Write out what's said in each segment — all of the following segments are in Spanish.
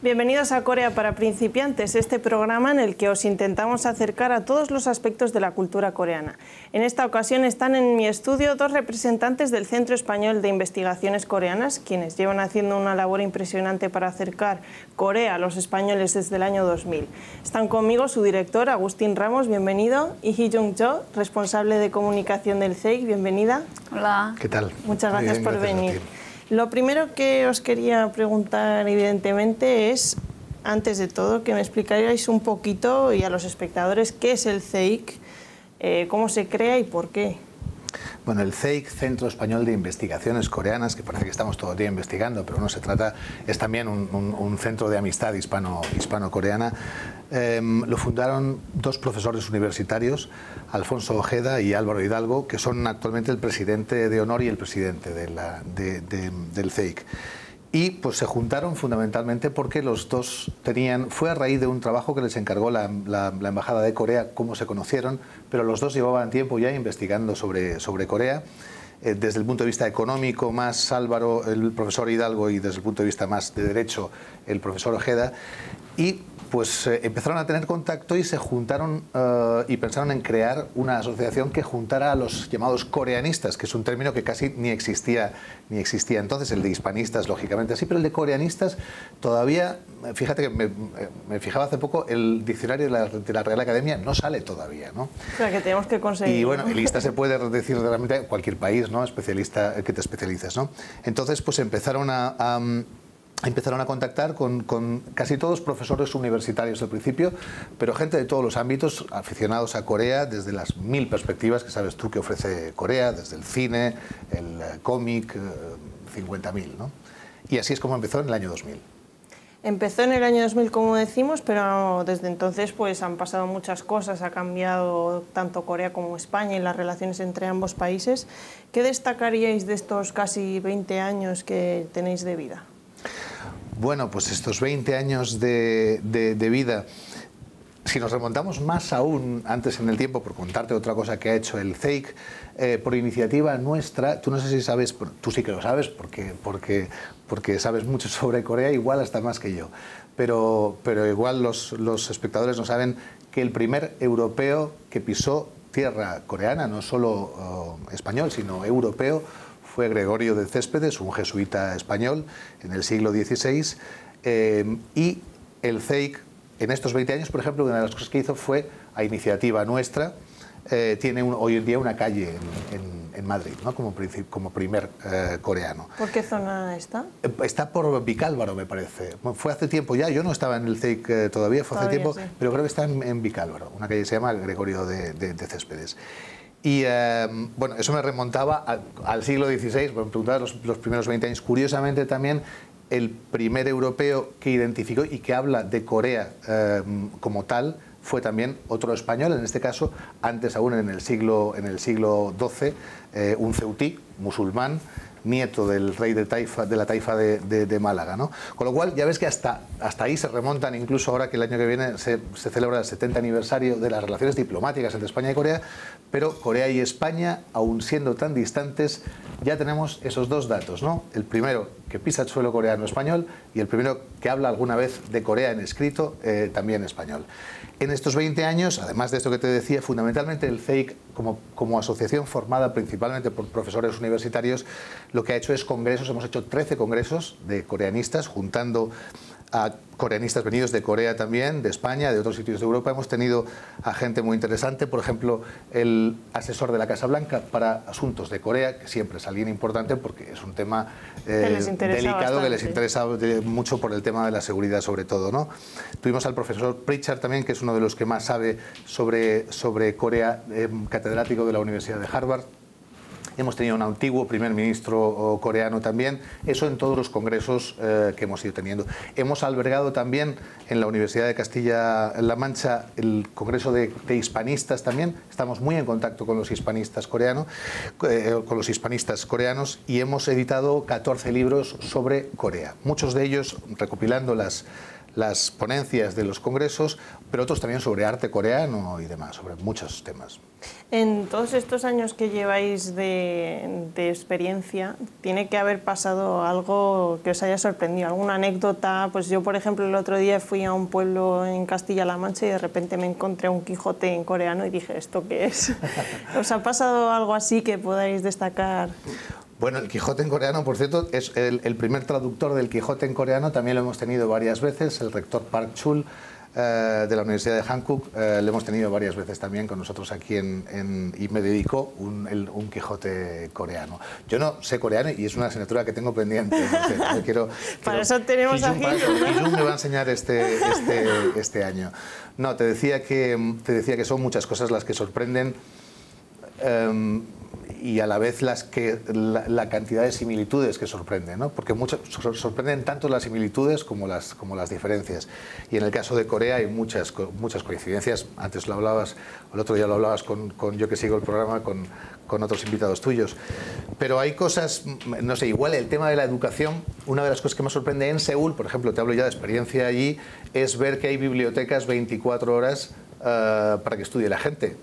Bienvenidos a Corea para principiantes, este programa en el que os intentamos acercar a todos los aspectos de la cultura coreana. En esta ocasión están en mi estudio dos representantes del Centro Español de Investigaciones Coreanas, quienes llevan haciendo una labor impresionante para acercar Corea a los españoles desde el año 2000. Están conmigo su director, Agustín Ramos, bienvenido, y Hee-Jung Cho, responsable de comunicación del CEIC, bienvenida. Hola. ¿Qué tal? Muchas gracias por venir. Lo primero que os quería preguntar, evidentemente, es, antes de todo, que me explicarais un poquito, y a los espectadores, qué es el CEIC, cómo se crea y por qué. Bueno, el CEIC, Centro Español de Investigaciones Coreanas, que parece que estamos todo el día investigando, pero no se trata, es también un centro de amistad hispano-coreana. Lo fundaron dos profesores universitarios, Alfonso Ojeda y Álvaro Hidalgo, que son actualmente el presidente de honor y el presidente del CEIC. Y pues se juntaron fundamentalmente porque los dos fue a raíz de un trabajo que les encargó la Embajada de Corea, cómo se conocieron, pero los dos llevaban tiempo ya investigando sobre Corea, desde el punto de vista económico más Álvaro, el profesor Hidalgo, y desde el punto de vista más de derecho el profesor Ojeda, y pues empezaron a tener contacto y se juntaron y pensaron en crear una asociación que juntara a los llamados coreanistas, que es un término que casi ni existía entonces. El de hispanistas, lógicamente sí, pero el de coreanistas todavía, fíjate que me fijaba hace poco, el diccionario de la Real Academia no sale todavía, ¿no? O sea, que tenemos que conseguir. Y bueno, lista se puede decir realmente en cualquier país, ¿no? Especialista, que te especialices, ¿no? Entonces, pues empezaron a contactar con casi todos profesores universitarios al principio, pero gente de todos los ámbitos, aficionados a Corea, desde las 1000 perspectivas que sabes tú que ofrece Corea, desde el cine, el cómic, 50.000, ¿no? Y así es como empezó en el año 2000. Empezó en el año 2000, como decimos, pero desde entonces pues han pasado muchas cosas, ha cambiado tanto Corea como España y las relaciones entre ambos países. ¿Qué destacaríais de estos casi 20 años que tenéis de vida? Bueno, pues estos 20 años de vida, si nos remontamos más aún antes en el tiempo, por contarte otra cosa que ha hecho el CEIC, por iniciativa nuestra, tú no sé si sabes, tú sí que lo sabes porque sabes mucho sobre Corea, igual hasta más que yo, pero igual los espectadores no saben que el primer europeo que pisó tierra coreana, no solo español, sino europeo, fue Gregorio de Céspedes, un jesuita español en el siglo XVI, y el CEIC en estos 20 años, por ejemplo, una de las cosas que hizo fue, a iniciativa nuestra, tiene hoy en día una calle en Madrid, ¿no? como primer coreano. ¿Por qué zona está? Está por Vicálvaro, me parece. Fue hace tiempo ya, yo no estaba en el CEIC todavía, fue hace tiempo, sí. Pero creo que está en Vicálvaro, una calle que se llama Gregorio de Céspedes. Y bueno, eso me remontaba al siglo XVI, me preguntaba los primeros 20 años. Curiosamente también, el primer europeo que identificó y que habla de Corea como tal fue también otro español, en este caso, antes aún en el siglo XII, un ceutí, musulmán, nieto del rey de la taifa de Málaga, ¿no? Con lo cual, ya ves que hasta ahí se remontan, incluso ahora que el año que viene se celebra el 70 aniversario de las relaciones diplomáticas entre España y Corea, pero Corea y España, aun siendo tan distantes, ya tenemos esos dos datos, ¿no? El primero, que pisa el suelo coreano-español, y el primero que habla alguna vez de Corea en escrito, también español. En estos 20 años, además de esto que te decía, fundamentalmente el CEIC, como asociación formada principalmente por profesores universitarios, lo que ha hecho es congresos. Hemos hecho 13 congresos de coreanistas, juntando a coreanistas venidos de Corea también, de España, de otros sitios de Europa. Hemos tenido a gente muy interesante, por ejemplo, el asesor de la Casa Blanca para asuntos de Corea, que siempre es alguien importante porque es un tema delicado bastante, que les interesa mucho por el tema de la seguridad sobre todo, ¿no? Tuvimos al profesor Pritchard también, que es uno de los que más sabe sobre Corea, catedrático de la Universidad de Harvard. Hemos tenido un antiguo primer ministro coreano también, eso en todos los congresos que hemos ido teniendo. Hemos albergado también en la Universidad de Castilla-La Mancha el congreso de hispanistas también, estamos muy en contacto con los hispanistas coreanos, y hemos editado 14 libros sobre Corea, muchos de ellos recopilando las las ponencias de los congresos, pero otros también sobre arte coreano y demás, sobre muchos temas. En todos estos años que lleváis de experiencia, tiene que haber pasado algo que os haya sorprendido, alguna anécdota. Pues yo, por ejemplo, el otro día fui a un pueblo en Castilla-La Mancha y de repente me encontré un Quijote en coreano y dije, ¿esto qué es? ¿Os ha pasado algo así que podáis destacar? Bueno, el Quijote en coreano, por cierto, es el primer traductor del Quijote en coreano, también lo hemos tenido varias veces, el rector Park Chul, de la Universidad de Hankook, lo hemos tenido varias veces también con nosotros aquí y me dedicó un Quijote coreano. Yo no sé coreano y es una asignatura que tengo pendiente. Para eso tenemos a Hee-jun me va a enseñar este año. No, te decía que son muchas cosas las que sorprenden y a la vez la cantidad de similitudes que sorprenden, ¿no? Porque sorprenden tanto las similitudes como las diferencias. Y en el caso de Corea hay muchas coincidencias. Antes lo hablabas, el otro día lo hablabas con yo que sigo el programa, con otros invitados tuyos. Pero hay cosas, no sé, igual el tema de la educación, una de las cosas que me sorprende en Seúl, por ejemplo, te hablo ya de experiencia allí, es ver que hay bibliotecas 24 horas para que estudie la gente.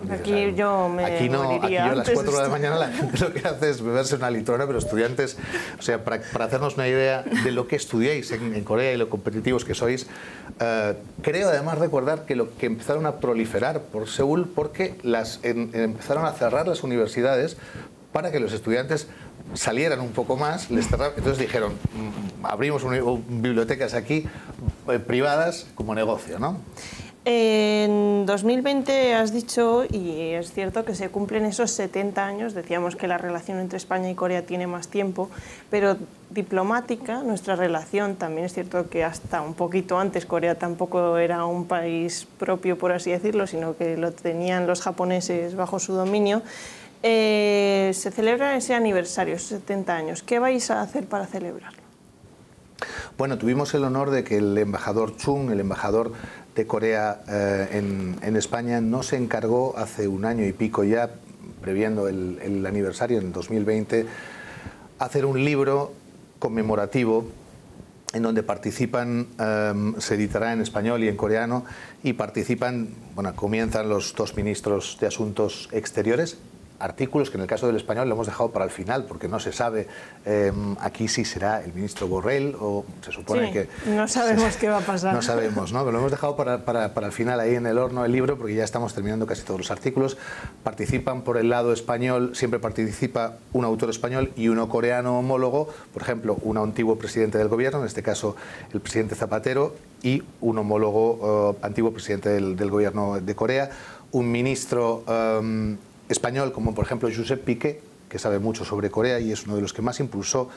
Aquí yo aquí a las 4 de la mañana la gente lo que hace es beberse una litrona, pero estudiantes, o sea, para hacernos una idea de lo que estudiáis en Corea y lo competitivos que sois, creo además recordar que lo que empezaron a proliferar por Seúl porque empezaron a cerrar las universidades para que los estudiantes salieran un poco más, entonces dijeron, abrimos bibliotecas aquí privadas como negocio, ¿no? En 2020 has dicho, y es cierto que se cumplen esos 70 años, decíamos que la relación entre España y Corea tiene más tiempo, pero diplomática, nuestra relación, también es cierto que hasta un poquito antes Corea tampoco era un país propio, por así decirlo, sino que lo tenían los japoneses bajo su dominio. Se celebra ese aniversario, esos 70 años. ¿Qué vais a hacer para celebrarlo? Bueno, tuvimos el honor de que el embajador Chung, el embajador de Corea en España, nos encargó hace un año y pico ya, previendo el aniversario en 2020, hacer un libro conmemorativo en donde participan, se editará en español y en coreano, y participan, bueno, comienzan los dos ministros de Asuntos Exteriores, artículos que en el caso del español lo hemos dejado para el final porque no se sabe aquí si será el ministro Borrell o se supone que... No sabemos qué va a pasar. No sabemos, ¿no? Pero lo hemos dejado para el final ahí en el horno el libro porque ya estamos terminando casi todos los artículos. Participan por el lado español, siempre participa un autor español y uno coreano homólogo, por ejemplo, un antiguo presidente del gobierno, en este caso el presidente Zapatero, y un homólogo antiguo presidente del gobierno de Corea, un ministro español como por ejemplo Josep Piqué, que sabe mucho sobre Corea y es uno de los que más impulsó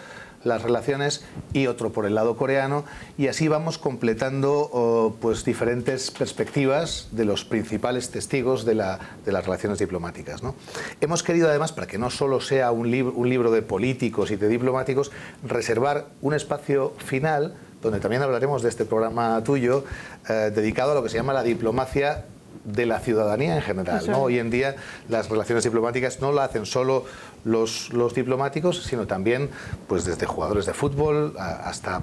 las relaciones, y otro por el lado coreano, y así vamos completando pues diferentes perspectivas de los principales testigos de las relaciones diplomáticas, ¿no? Hemos querido además, para que no solo sea un libro de políticos y de diplomáticos, reservar un espacio final donde también hablaremos de este programa tuyo, dedicado a lo que se llama la diplomacia de la ciudadanía en general, ¿no? Hoy en día las relaciones diplomáticas no la hacen solo los diplomáticos, sino también pues desde jugadores de fútbol hasta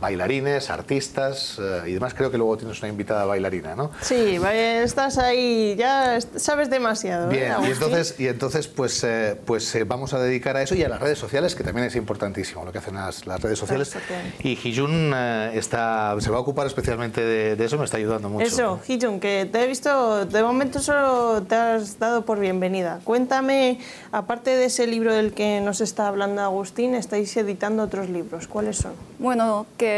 bailarines, artistas y demás. Creo que luego tienes una invitada bailarina, ¿no? Sí, estás ahí, ya sabes demasiado. Bien, y entonces pues vamos a dedicar a eso y a las redes sociales, que también es importantísimo lo que hacen las redes sociales. Y Hee-jun se va a ocupar especialmente de eso, me está ayudando mucho. Eso, Hee-jun, que te he visto, de momento solo te has dado por bienvenida. Cuéntame, aparte de ese libro del que nos está hablando Agustín, estáis editando otros libros. ¿Cuáles son? Bueno, que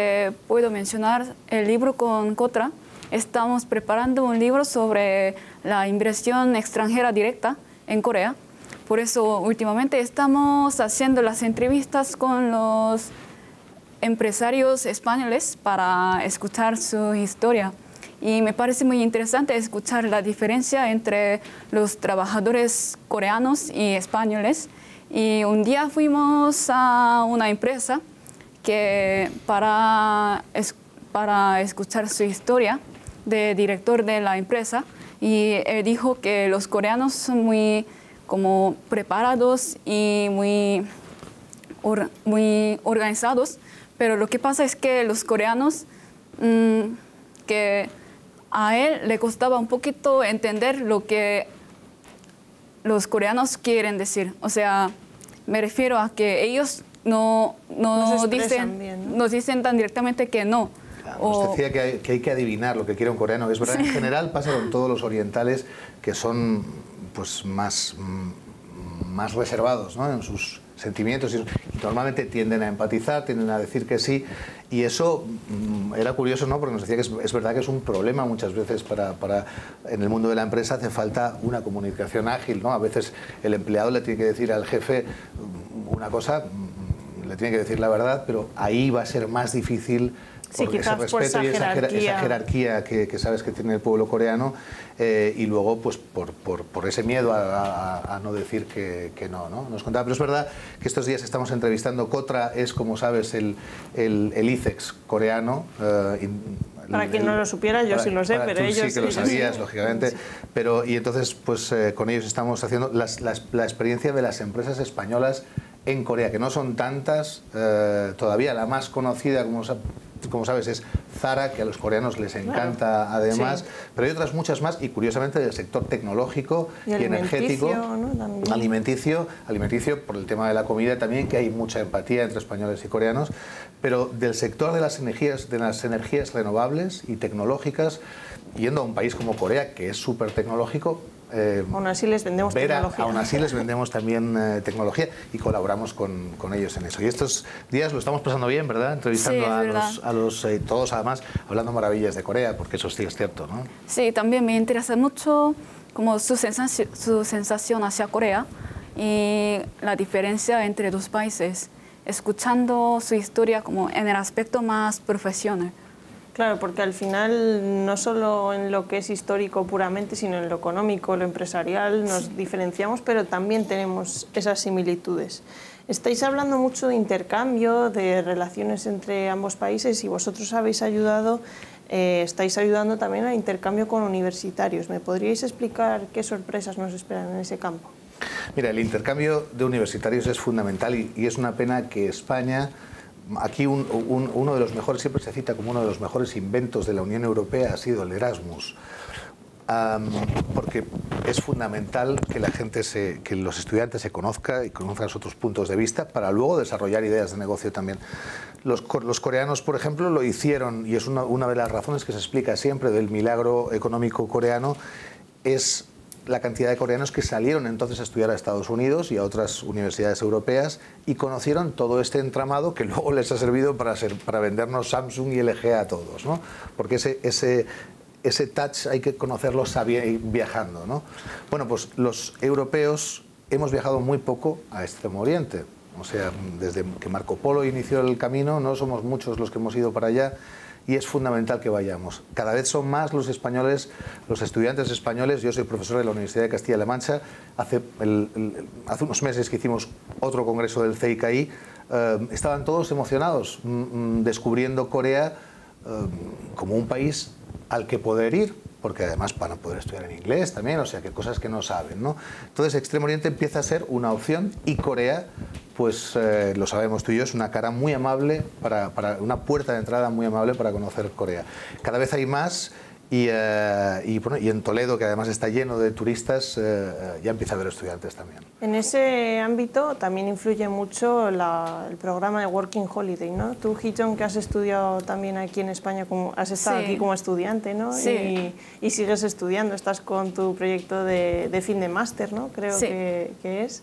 puedo mencionar el libro con Kotra. Estamos preparando un libro sobre la inversión extranjera directa en Corea. Por eso últimamente estamos haciendo las entrevistas con los empresarios españoles para escuchar su historia. Y me parece muy interesante escuchar la diferencia entre los trabajadores coreanos y españoles. Y un día fuimos a una empresa que para escuchar su historia de director de la empresa, y él dijo que los coreanos son muy preparados y muy organizados, pero lo que pasa es que los coreanos, que a él le costaba un poquito entender lo que los coreanos quieren decir. O sea, me refiero a que ellos no dicen tan directamente que no. Nos decía que hay que adivinar lo que quiere un coreano. Es verdad, en general pasa con todos los orientales que son pues, más reservados, ¿no?, en sus sentimientos y normalmente tienden a empatizar, tienden a decir que sí, y eso era curioso, ¿no?, porque nos decía que es verdad que es un problema muchas veces en el mundo de la empresa. Hace falta una comunicación ágil, ¿no? A veces el empleado le tiene que decir al jefe una cosa, le tiene que decir la verdad, pero ahí va a ser más difícil. Sí, quizás ese respeto y esa jerarquía que sabes que tiene el pueblo coreano, y luego pues por ese miedo a no decir que no, ¿no? Nos contaba, pero es verdad que estos días estamos entrevistando. KOTRA es, como sabes, el ICEX coreano. Para quien no lo supiera, yo sí lo sé, pero ellos sí que lo sabías, lógicamente. Sí. Y entonces pues con ellos estamos haciendo la experiencia de las empresas españolas en Corea, que no son tantas todavía. La más conocida, como sabes, es Zara, que a los coreanos les encanta, claro, además, sí. Pero hay otras muchas más, y curiosamente del sector tecnológico y energético, ¿no? alimenticio por el tema de la comida también, que hay mucha empatía entre españoles y coreanos, pero del sector de las energías renovables y tecnológicas, yendo a un país como Corea, que es súper tecnológico. Aún así les vendemos tecnología. Aún así les vendemos también tecnología y colaboramos con ellos en eso. Y estos días lo estamos pasando bien, ¿verdad? Entrevistando a los todos, además, hablando maravillas de Corea, porque eso sí es cierto, ¿no? Sí, también me interesa mucho como su sensación hacia Corea y la diferencia entre dos países, escuchando su historia como en el aspecto más profesional. Claro, porque al final no solo en lo que es histórico puramente, sino en lo económico, lo empresarial, nos diferenciamos, pero también tenemos esas similitudes. Estáis hablando mucho de intercambio, de relaciones entre ambos países, y vosotros habéis ayudado, estáis ayudando también al intercambio con universitarios. ¿Me podríais explicar qué sorpresas nos esperan en ese campo? Mira, el intercambio de universitarios es fundamental y es una pena que España... Aquí uno de los mejores, siempre se cita como uno de los mejores inventos de la Unión Europea ha sido el Erasmus, porque es fundamental que que los estudiantes se conozcan y conozcan otros puntos de vista para luego desarrollar ideas de negocio también. Los coreanos, por ejemplo, lo hicieron, y es una de las razones que se explica siempre del milagro económico coreano, es la cantidad de coreanos que salieron entonces a estudiar a Estados Unidos y a otras universidades europeas y conocieron todo este entramado que luego les ha servido para vendernos Samsung y LG a todos, ¿no? Porque ese touch hay que conocerlo viajando, ¿no? Bueno, pues los europeos hemos viajado muy poco a Extremo Oriente. O sea, desde que Marco Polo inició el camino, no somos muchos los que hemos ido para allá, y es fundamental que vayamos. Cada vez son más los españoles, los estudiantes españoles. Yo soy profesor de la Universidad de Castilla-La Mancha. Hace unos meses que hicimos otro congreso del CIKI, estaban todos emocionados descubriendo Corea como un país al que poder ir, porque además van a poder estudiar en inglés también, o sea, que cosas que no saben, ¿no? Entonces, Extremo Oriente empieza a ser una opción, y Corea, pues lo sabemos tú y yo, es una cara muy amable, una puerta de entrada muy amable para conocer Corea. Cada vez hay más, y en Toledo, que además está lleno de turistas, ya empieza a haber estudiantes también. En ese ámbito también influye mucho el programa de Working Holiday, ¿no? Tú, Hee-jung, que has estudiado también aquí en España, has estado aquí como estudiante, ¿no? Sí. Y sigues estudiando, estás con tu proyecto de fin de máster, ¿no? Creo que es.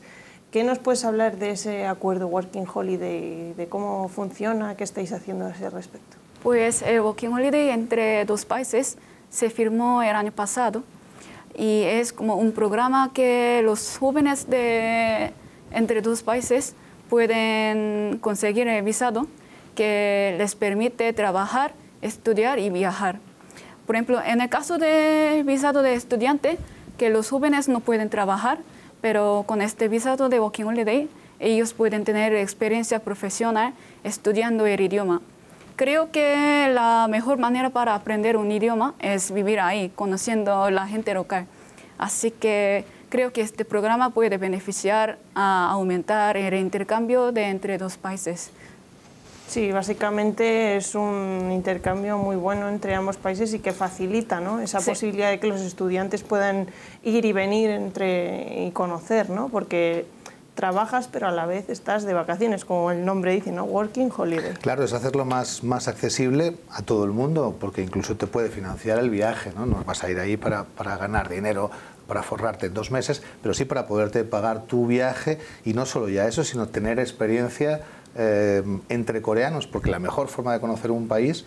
¿Qué nos puedes hablar de ese acuerdo Working Holiday, de cómo funciona, qué estáis haciendo a ese respecto? Pues el Working Holiday entre dos países se firmó el año pasado, y es como un programa que los jóvenes entre dos países pueden conseguir el visado que les permite trabajar, estudiar y viajar. Por ejemplo, en el caso del visado de estudiante, que los jóvenes no pueden trabajar, pero con este visado de Working Holiday ellos pueden tener experiencia profesional estudiando el idioma. Creo que la mejor manera para aprender un idioma es vivir ahí, conociendo a la gente local. Así que creo que este programa puede beneficiar a aumentar el intercambio entre dos países. Sí, básicamente es un intercambio muy bueno entre ambos países y que facilita, ¿no?, esa posibilidad de que los estudiantes puedan ir y venir y conocer, ¿no?, porque trabajas pero a la vez estás de vacaciones, como el nombre dice, ¿no?, Working Holiday. Claro, es hacerlo más accesible a todo el mundo, porque incluso te puede financiar el viaje, ¿no? No vas a ir ahí para ganar dinero, para forrarte en 2 meses, pero sí para poderte pagar tu viaje, y no solo ya eso, sino tener experiencia entre coreanos, porque la mejor forma de conocer un país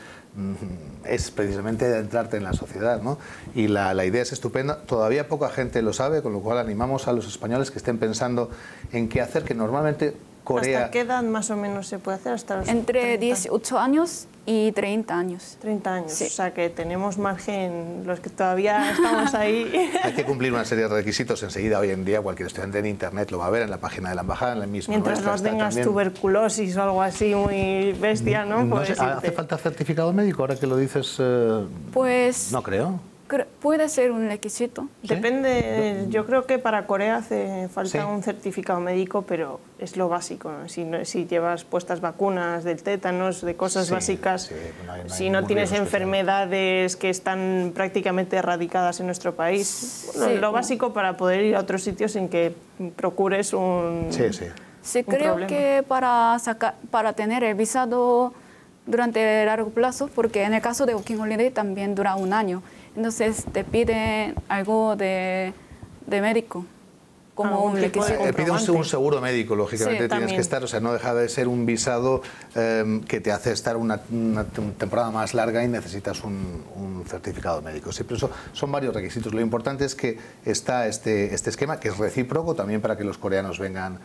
es precisamente adentrarte en la sociedad, ¿no? Y la idea es estupenda. Todavía poca gente lo sabe, con lo cual animamos a los españoles que estén pensando en qué hacer, que normalmente Corea... ¿Hasta qué edad más o menos se puede hacer? Hasta los Entre 30. 18 años y 30 años. 30 años, sí. O sea que tenemos margen los que todavía estamos ahí. Hay que cumplir una serie de requisitos enseguida. Hoy en día cualquier estudiante en Internet lo va a ver en la página de la embajada, en la misma. Mientras no tengas tuberculosis o algo así muy bestia, ¿no? No sé, ¿hace falta certificado médico ahora que lo dices? Pues... No creo. Puede ser un requisito. ¿Sí? Depende, yo creo que para Corea hace falta ¿Sí? un certificado médico, pero es lo básico, ¿no? Si llevas puestas vacunas del tétanos, de cosas básicas, sí, si no tienes enfermedades que están prácticamente erradicadas en nuestro país, bueno, lo básico para poder ir a otros sitios en que procures un... Sí, creo problema. Que para tener el visado durante largo plazo, porque en el caso de Working Holiday también dura 1 año, entonces te piden algo de médico, como un requisito. Pide un seguro médico, lógicamente sí, tienes que estar, o sea, no deja de ser un visado que te hace estar una temporada más larga y necesitas un certificado médico. Sí, pero eso son varios requisitos. Lo importante es que está este esquema, que es recíproco también para que los coreanos vengan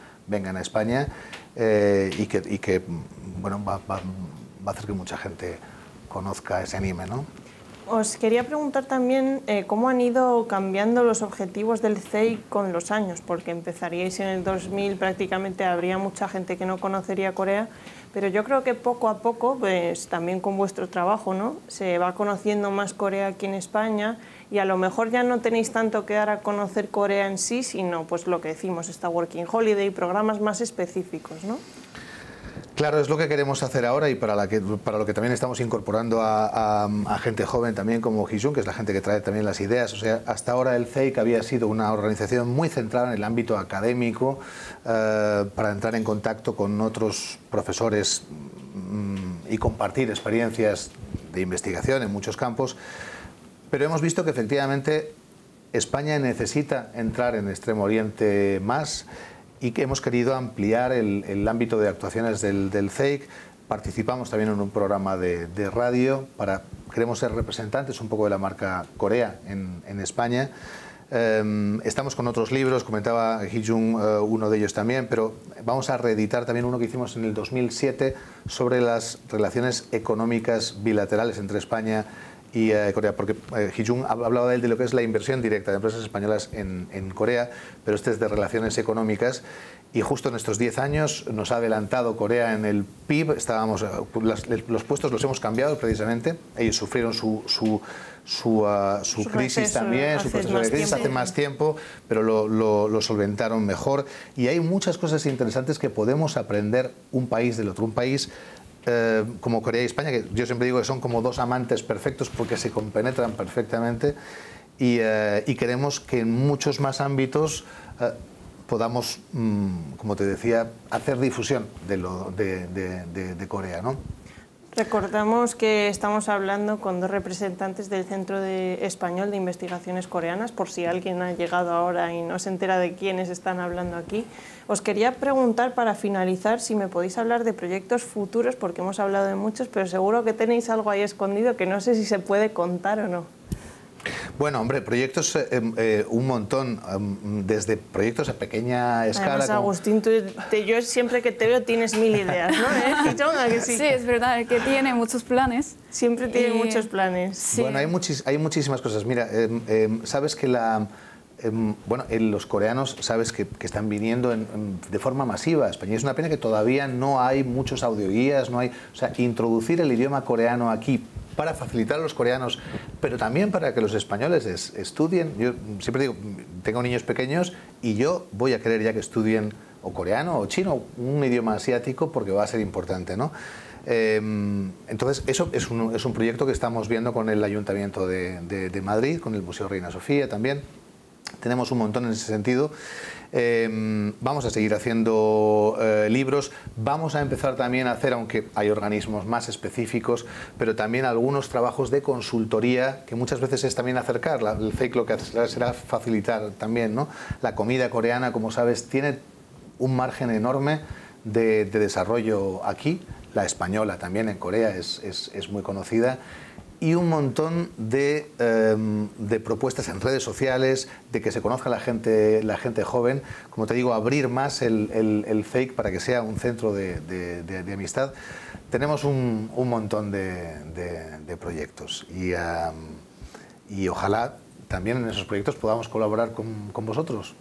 a España y que bueno, va a hacer que mucha gente conozca ese anime, ¿no? Os quería preguntar también cómo han ido cambiando los objetivos del CEIC con los años, porque empezaríais en el 2000, prácticamente habría mucha gente que no conocería Corea, pero yo creo que poco a poco, pues también con vuestro trabajo, ¿no?, se va conociendo más Corea aquí en España y a lo mejor ya no tenéis tanto que dar a conocer Corea en sí, sino pues lo que decimos, esta Working Holiday, programas más específicos, ¿no? Claro, es lo que queremos hacer ahora y para lo que también estamos incorporando a gente joven también como Hee-jung, que es la gente que trae también las ideas. O sea, hasta ahora el CEIC había sido una organización muy centrada en el ámbito académico para entrar en contacto con otros profesores y compartir experiencias de investigación en muchos campos, pero hemos visto que efectivamente España necesita entrar en Extremo Oriente más y que hemos querido ampliar el ámbito de actuaciones del CEIC. Participamos también en un programa de radio, queremos ser representantes un poco de la marca Corea en España. Estamos con otros libros, comentaba Hee-jung uno de ellos también, pero vamos a reeditar también uno que hicimos en el 2007 sobre las relaciones económicas bilaterales entre España y Corea, porque Hee-jung hablaba de lo que es la inversión directa de empresas españolas en Corea, pero este es de relaciones económicas, y justo en estos 10 años nos ha adelantado Corea en el PIB. Los puestos los hemos cambiado precisamente, ellos sufrieron su crisis también, su proceso de crisis hace más tiempo, pero lo solventaron mejor, y hay muchas cosas interesantes que podemos aprender un país del otro, un país como Corea y España, que yo siempre digo que son como 2 amantes perfectos porque se compenetran perfectamente, y queremos que en muchos más ámbitos podamos, como te decía, hacer difusión de Corea, ¿no? Recordamos que estamos hablando con 2 representantes del Centro Español de Investigaciones Coreanas, por si alguien ha llegado ahora y no se entera de quiénes están hablando aquí. Os quería preguntar, para finalizar, si me podéis hablar de proyectos futuros, porque hemos hablado de muchos, pero seguro que tenéis algo ahí escondido que no sé si se puede contar o no. Bueno, hombre, proyectos un montón, desde proyectos a pequeña escala. Además, Agustín, yo siempre que te veo tienes 1000 ideas, ¿no? ¿Que sí? Sí, es verdad, que tiene muchos planes. Siempre tiene muchos planes. Sí. Bueno, hay muchísimas cosas. Mira, sabes que los coreanos, sabes que están viniendo de forma masiva a España. Es una pena que todavía no hay muchos audioguías, o sea, introducir el idioma coreano aquí para facilitar a los coreanos, pero también para que los españoles estudien. Yo siempre digo, tengo niños pequeños y yo voy a querer ya que estudien o coreano o chino, un idioma asiático, porque va a ser importante, ¿no? Entonces, eso es un proyecto que estamos viendo con el Ayuntamiento de Madrid, con el Museo Reina Sofía también. Tenemos un montón en ese sentido. Vamos a seguir haciendo libros, vamos a empezar también a hacer, aunque hay organismos más específicos, pero también algunos trabajos de consultoría, que muchas veces es también acercar. El CEIC lo que hace será facilitar también, ¿no? La comida coreana, como sabes, tiene un margen enorme de desarrollo aquí. La española también en Corea es muy conocida. Y un montón de propuestas en redes sociales, de que se conozca la gente joven. Como te digo, abrir más el CEIC para que sea un centro de amistad. Tenemos un montón de proyectos y ojalá también en esos proyectos podamos colaborar con vosotros.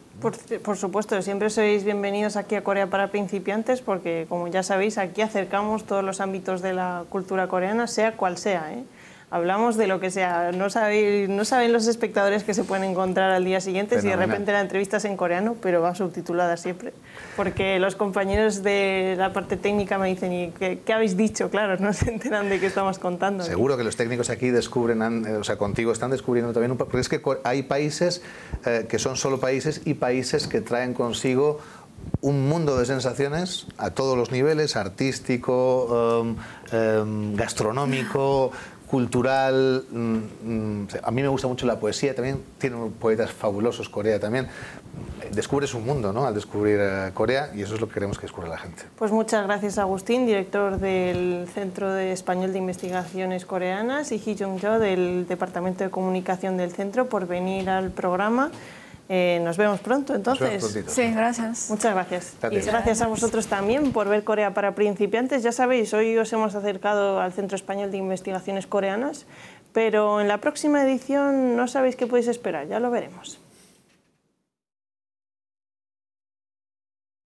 Por supuesto, siempre sois bienvenidos aquí a Corea para Principiantes porque, como ya sabéis, aquí acercamos todos los ámbitos de la cultura coreana, sea cual sea, ¿eh? Hablamos de lo que sea. No saben los espectadores que se pueden encontrar al día siguiente si de repente la entrevista es en coreano, pero va subtitulada siempre. Porque los compañeros de la parte técnica me dicen, ¿y qué habéis dicho? Claro, no se enteran de qué estamos contando. Seguro que los técnicos aquí descubren, o sea, contigo están descubriendo también, porque es que hay países que son solo países y países que traen consigo un mundo de sensaciones a todos los niveles, artístico, gastronómico, cultural. A mí me gusta mucho la poesía también, tiene poetas fabulosos Corea también. Descubres un mundo, ¿no?, al descubrir Corea, y eso es lo que queremos que descubra la gente. Pues muchas gracias, Agustín, director del Centro Español de Investigaciones Coreanas, y Hee Jung-jo del Departamento de Comunicación del Centro, por venir al programa. Nos vemos pronto, entonces. Nos vemos sí, gracias. Muchas gracias. Gracias. Y gracias a vosotros también por ver Corea para Principiantes. Ya sabéis, hoy os hemos acercado al Centro Español de Investigaciones Coreanas, pero en la próxima edición no sabéis qué podéis esperar, ya lo veremos.